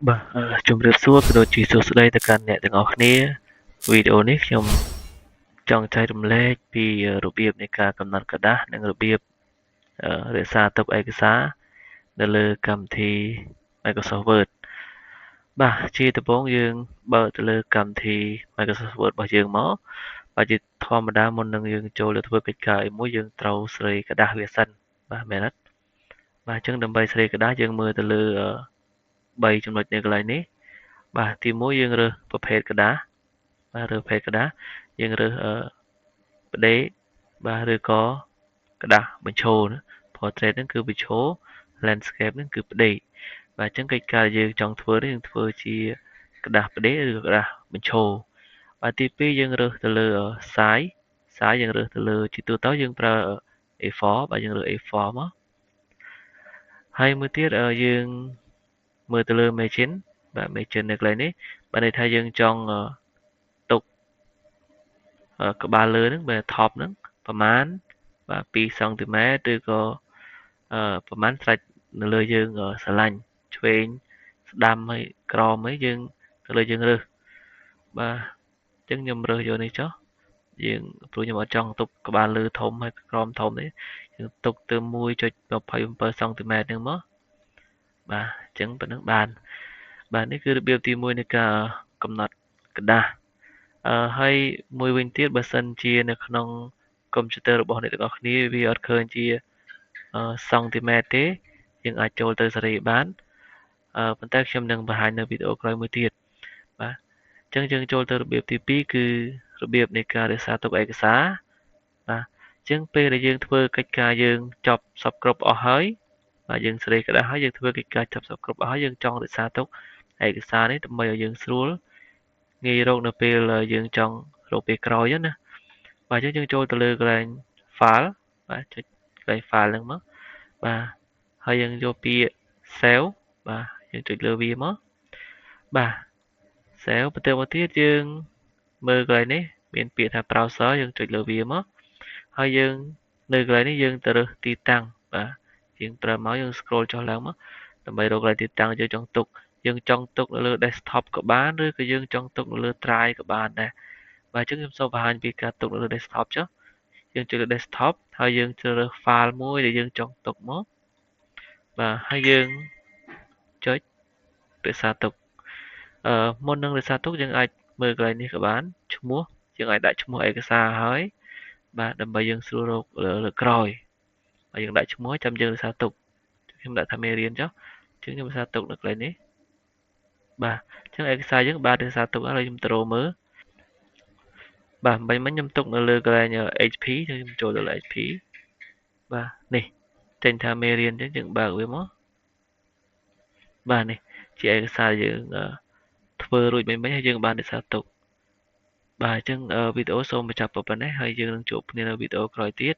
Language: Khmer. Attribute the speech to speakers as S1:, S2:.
S1: បាទជំរាបសួរក៏ដូចជាសួស្តីទៅកាន់អ្នកទាំងអស់គ្នាវីដេអូនេះខ្ញុំចង់ចែករំលែកពីរបៀបនៃការកំណត់ក្រដាសនិងរបៀបរក្សាទុកឯកសារនៅលើកម្មវិធី Microsoft Word បាទជាដំបូងយើងបើកទៅលើកម្មវិធី Microsoft Word របស់យើងមកបាទជាធម្មតាមុននឹងយើងចូលទៅធ្វើកិច្ចការអីមួយយើងត្រូវស្រីក្រដាសវាសិនបាទមែនទេបាទអញ្ចឹងដើម្បីស្រីក្រដាសយើងមើលទៅលើ3ចំណុចនៅកន្លែងនេះបាទទី1យើងរើសប្រភេទក្រដាសបាទរើសប្រភេទក្រដាសយើងរើសផ្ដេកបាទឬក៏ក្រដាសបញ្ឈរ portrait ហ្នឹងគឺបញ្ឈរ landscape ហ្នឹងគឺផ្ដេកបាទអញ្ចឹងកិច្ចការយើងចង់ធ្វើនេះយើងធ្វើជាក្រដាសផ្ដេកឬក្រដាសបញ្ឈរបាទទី2យើងរើសទៅលើ size យើងរើសទៅលើជាទូទៅយើងប្រើ A4 បាទយើងរើស A4 មកហើយមួយទៀតយើងមើលទៅលើ margin បាទ margin នៅកន្លែងនេះបាទន័យថាយើងចង់ទុកក្បាលលើហ្នឹងបាទ top ហ្នឹងប្រមាណបាទ2សង់ទីម៉ែត្រឬក៏ប្រមាណស្រេចនៅលើយើងស្រឡាញ់ឆ្វេងស្ដាំហើយក្រោមអីយើងទៅលើយើងរើសបាទអញ្ចឹងខ្ញុំរើសយកនេះចុះយើងព្រោះខ្ញុំអត់ចង់ទុកក្បាលលើធំហើយក្រោមធំទេយើងទុកទៅ1.27សង់ទីម៉ែត្រហ្នឹងមកបាទអញ្ចឹងប៉ុណ្្នឹងបានបាទនេះគឺរបៀបទី1នៃការកំណត់ក្រដាសហើយមួយវិញទៀតបើសិនជានៅក្នុងកុំព្យូទ័ររបស់អ្នកទាំងអស់គ្នាវាអត់ឃើញជាសង់ទីម៉ែត្រទេយើងអាចចូលទៅសេរីបានប៉ុន្តែខ្ញុំនឹងបង្ហាញនៅវីដេអូក្រោយមួយទៀតបាទអញ្ចឹងយើងចូលទៅរបៀបទី2គឺរបៀបនៃការរក្សាទុកឯកសារបាទអញ្ចឹងពេលដែលយើងធ្វើកិច្ចការយើងចប់សពគ្រប់អស់ហើយបាទយើងសេរីក្រដាសហើយយើងធ្វើកិច្ចការចប់សពគ្រប់អស់ហើយយើងចង់រក្សាទុកឯកសារនេះដើម្បីឲ្យយើងស្រួលងាយរកនៅពេលយើងចង់រកពេលក្រោយណាបាទអញ្ចឹងយើងចូលទៅលើកន្លែង file បាទចុចកន្លែង file ហ្នឹងមកបាទហើយយើងយកពាក្យ save បាទយើងចុចលើវាមកបាទ save បន្ទាប់មកទៀតយើងមើលកន្លែងនេះមានពាក្យថា browser យើងចុចលើវាមកហើយយើងនៅកន្លែងនេះយើងទៅរើសទីតាំងបាទយើងប្រើមកយើង scroll ចុះឡើងមកដើម្បីរកកន្លែងទីតាំងយើងចង់ទុកនៅលើ desktop ក៏បានឬក៏យើងចង់ទុកនៅលើ drive ក៏បានដែរបាទអញ្ចឹងខ្ញុំសូមបង្ហាញពីការទុកនៅលើ desktop ចុះយើងចុចលើ desktop ហើយយើងជ្រើសរើស file មួយដែលយើងចង់ទុកមកបាទហើយយើងចុចរក្សាទុកមុននឹងរក្សាទុកយើងអាចមើលកន្លែងនេះក៏បានឈ្មោះយើងអាចដាក់ឈ្មោះឯកសារហើយបាទដើម្បីយើងស្រួលរកលើក្រោយហើយយើងដាក់ឈ្មោះចាំយើងរក្សាទុកខ្ញុំដាក់ថាមេរៀនចុះអញ្ចឹងខ្ញុំរក្សាទុកនៅកន្លែងនេះបាទអញ្ចឹងឯកសារយើងបានរក្សាទុកហើយខ្ញុំទៅរកមើលបាទមិញខ្ញុំទុកនៅលើកន្លែង HP ខ្ញុំចូលទៅលើ HP បាទនេះចេញថាមេរៀនអញ្ចឹងយើងបើកវាមកបាទនេះជាឯកសារយើងធ្វើរួចមិញហើយយើងបានរក្សាទុកបាទអញ្ចឹងវីដេអូសូមបញ្ចប់ប៉ុណ្ណេះហើយយើងនឹងជួបគ្នានៅវីដេអូក្រោយទៀត